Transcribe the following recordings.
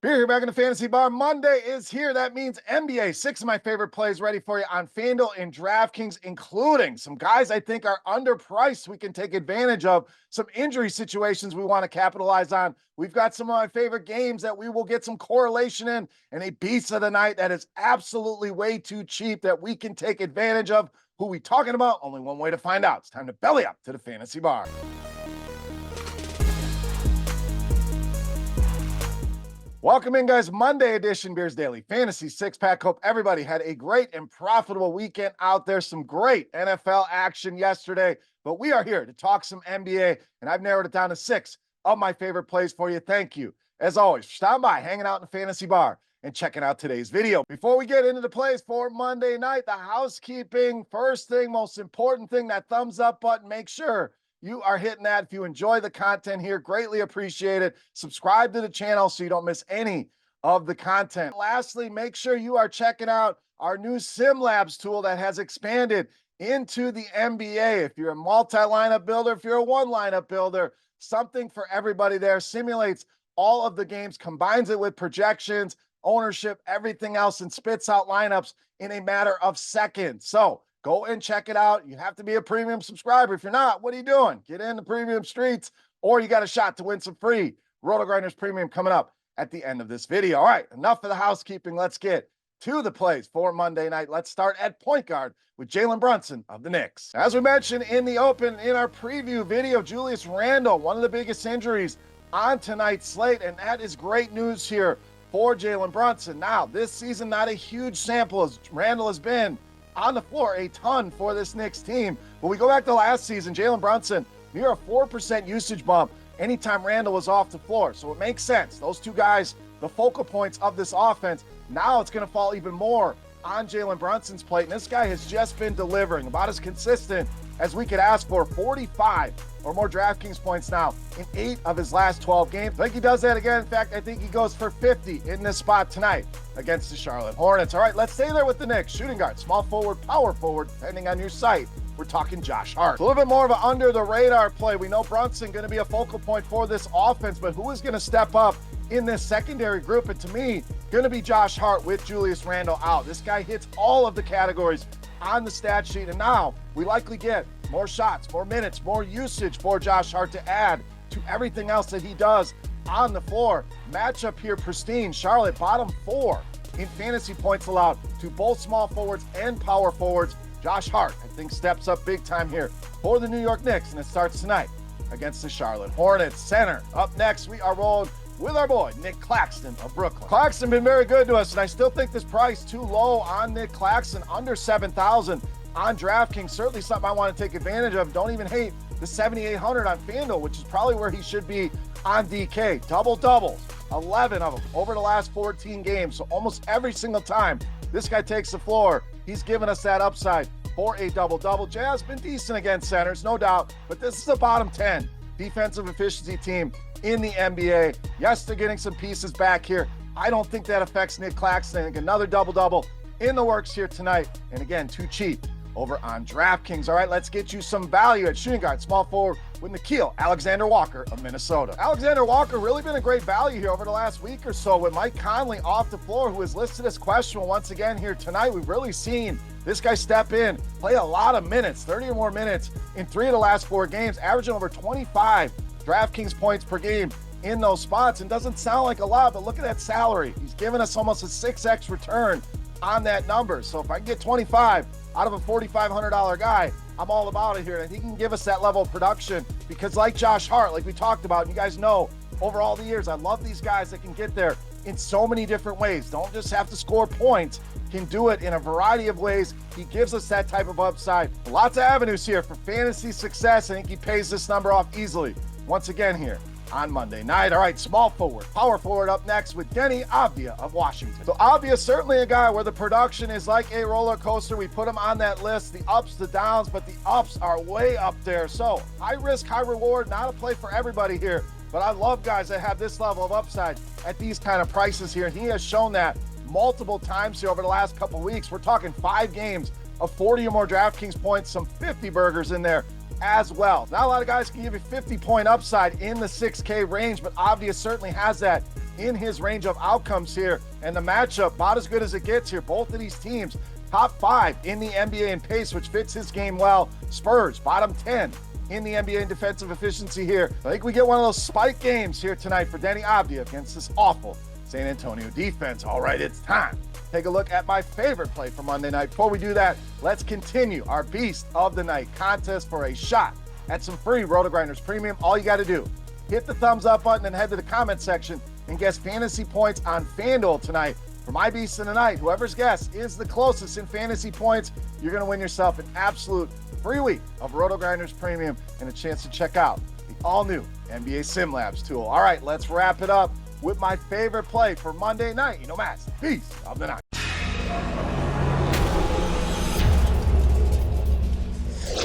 Beer here back in the fantasy bar. Monday is here. That means NBA. 6 of my favorite plays ready for you on FanDuel and DraftKings, including some guys I think are underpriced we can take advantage of, some injury situations we want to capitalize on. We've got some of my favorite games that we will get some correlation in, and a beast of the night that is absolutely way too cheap that we can take advantage of. Who we talking about? Only one way to find out. It's time to belly up to the fantasy bar. Welcome in, guys. Monday edition Beers Daily Fantasy Six-Pack. Hope everybody had a great and profitable weekend out there. Some great NFL action yesterday, but we are here to talk some NBA, and I've narrowed it down to 6 of my favorite plays for you. Thank you, as always, for stopping by, hanging out in the fantasy bar, and checking out today's video. Before we get into the plays for Monday night, the housekeeping, first thing, most important thing, that thumbs up button, make sure you are hitting that. If you enjoy the content here, greatly appreciate it. Subscribe to the channel so you don't miss any of the content. Lastly, make sure you are checking out our new Sim Labs tool that has expanded into the NBA. If you're a multi-lineup builder, if you're a one lineup builder, something for everybody there. Simulates all of the games, combines it with projections, ownership, everything else, and spits out lineups in a matter of seconds. So go and check it out. You have to be a premium subscriber. If you're not, what are you doing? Get in the premium streets, or you got a shot to win some free RotoGrinders Premium coming up at the end of this video. All right, enough of the housekeeping. Let's get to the plays for Monday night. Let's start at point guard with Jaylen Brunson of the Knicks. As we mentioned in the open, in our preview video, Julius Randle, one of the biggest injuries on tonight's slate, and that is great news here for Jaylen Brunson. Now, this season, not a huge sample as Randle has been on the floor a ton for this Knicks team. When we go back to last season, Jaylen Brunson, near a 4% usage bump anytime Randle was off the floor. So it makes sense. Those two guys, the focal points of this offense. Now it's going to fall even more on Jaylen Brunson's plate. And this guy has just been delivering about as consistent as we could ask for. 45 or more DraftKings points now in 8 of his last 12 games. I think he does that again. In fact, I think he goes for 50 in this spot tonight against the Charlotte Hornets. All right, let's stay there with the Knicks. Shooting guard, small forward, power forward, depending on your site. We're talking Josh Hart. A little bit more of an under-the-radar play. We know Brunson going to be a focal point for this offense, but who is going to step up in this secondary group? And to me, going to be Josh Hart with Julius Randle out. This guy hits all of the categories on the stat sheet, and now we likely get more shots, more minutes, more usage for Josh Hart to add to everything else that he does on the floor. Matchup here pristine. Charlotte bottom 4 in fantasy points allowed to both small forwards and power forwards. Josh Hart, I think, steps up big time here for the New York Knicks, and it starts tonight against the Charlotte Hornets. Center up next, we are rolling with our boy Nick Claxton of Brooklyn. Claxton been very good to us, and I still think this price too low on Nick Claxton, under 7,000 on DraftKings. Certainly something I want to take advantage of. Don't even hate the 7,800 on FanDuel, which is probably where he should be on DK. Double-doubles, 11 of them over the last 14 games. So almost every single time this guy takes the floor, he's given us that upside for a double-double. Jazz been decent against centers, no doubt, but this is a bottom 10 defensive efficiency team in the NBA. Yes, they're getting some pieces back here. I don't think that affects Nick Claxton. I think another double-double in the works here tonight. And again, too cheap over on DraftKings. All right, let's get you some value at shooting guard, small forward with Nickeil Alexander-Walker of Minnesota. Alexander-Walker really been a great value here over the last week or so with Mike Conley off the floor, who is listed as questionable once again here tonight. We've really seen this guy step in, play a lot of minutes, 30 or more minutes in 3 of the last 4 games, averaging over 25 DraftKings points per game in those spots. And doesn't sound like a lot, but look at that salary. He's given us almost a 6x return on that number. So if I can get 25 out of a $4,500 guy, I'm all about it here. And I think he can give us that level of production because, like Josh Hart, like we talked about, and you guys know over all the years, I love these guys that can get there in so many different ways. Don't just have to score points, can do it in a variety of ways. He gives us that type of upside. Lots of avenues here for fantasy success. I think he pays this number off easily once again here on Monday night. All right, small forward, power forward up next with Denny Abia of Washington. So Abia, certainly a guy where the production is like a roller coaster. We put him on that list, the ups, the downs, but the ups are way up there. So high risk, high reward, not a play for everybody here, but I love guys that have this level of upside at these kind of prices here. And he has shown that multiple times here over the last couple weeks. We're talking 5 games of 40 or more DraftKings points, some 50 burgers in there as well. Not a lot of guys can give you 50-point upside in the 6K range, but Abia certainly has that in his range of outcomes here. And the matchup, about as good as it gets here. Both of these teams, top 5 in the NBA in pace, which fits his game well. Spurs, bottom 10 in the NBA in defensive efficiency here. I think we get one of those spike games here tonight for Denny Abia against this awful San Antonio defense. All right, it's time. Take a look at my favorite play for Monday night. Before we do that, let's continue our Beast of the Night contest for a shot at some free RotoGrinders Premium. All you got to do, hit the thumbs up button and head to the comment section and guess fantasy points on FanDuel tonight. For my Beast of the Night, whoever's guess is the closest in fantasy points, you're going to win yourself an absolute free week of RotoGrinders Premium and a chance to check out the all-new NBA Sim Labs tool. All right, let's wrap it up with my favorite play for Monday night. You know, Matt's Beast of the Night.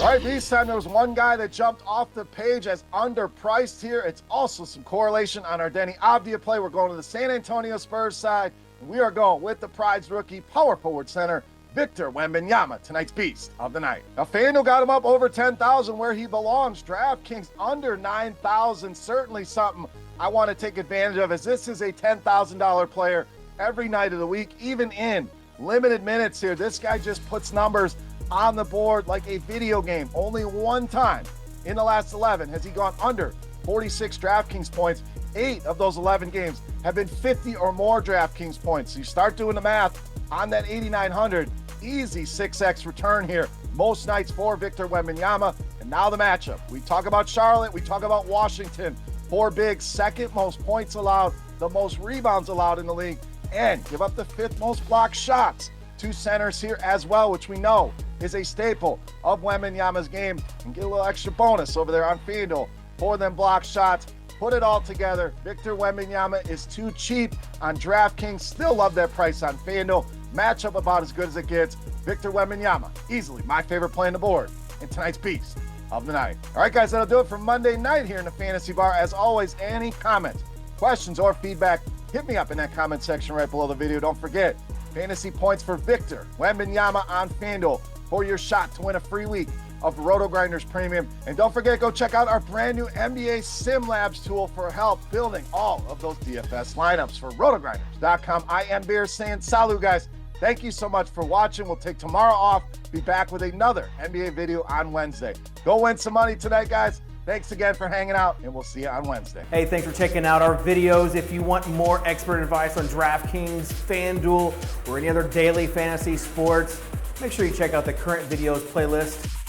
All right, Beast time. There was one guy that jumped off the page as underpriced here. It's also some correlation on our Denny Abdia play. We're going to the San Antonio Spurs side, and we are going with the pride's rookie power forward center, Victor Wembanyama, tonight's Beast of the Night. Now, FanDuel got him up over 10,000 where he belongs. DraftKings under 9,000, certainly something I want to take advantage of, as this is a $10,000 player every night of the week, even in limited minutes here. This guy just puts numbers on the board like a video game. Only one time in the last 11 has he gone under 46 DraftKings points. 8 of those 11 games have been 50 or more DraftKings points. So you start doing the math on that 8,900, easy 6x return here most nights for Victor Wembanyama. And now the matchup. We talk about Charlotte, we talk about Washington. 4 bigs, second most points allowed, the most rebounds allowed in the league, and give up the 5th most blocked shots. 2 centers here as well, which we know is a staple of Wembanyama's game. And get a little extra bonus over there on FanDuel for them block shots. Put it all together. Victor Wembanyama is too cheap on DraftKings. Still love that price on FanDuel. Matchup about as good as it gets. Victor Wembanyama, easily my favorite play on the board in tonight's Beast of the Night. All right, guys, that'll do it for Monday night here in the Fantasy Bar. As always, any comments, questions, or feedback, hit me up in that comment section right below the video. Don't forget, fantasy points for Victor Wembanyama on FanDuel for your shot to win a free week of RotoGrinders Premium. And don't forget, go check out our brand new NBA Sim Labs tool for help building all of those DFS lineups for RotoGrinders.com. I am Beer saying salut, guys. Thank you so much for watching. We'll take tomorrow off. Be back with another NBA video on Wednesday. Go win some money tonight, guys. Thanks again for hanging out, and we'll see you on Wednesday. Hey, thanks for checking out our videos. If you want more expert advice on DraftKings, FanDuel, or any other daily fantasy sports, make sure you check out the current videos playlist.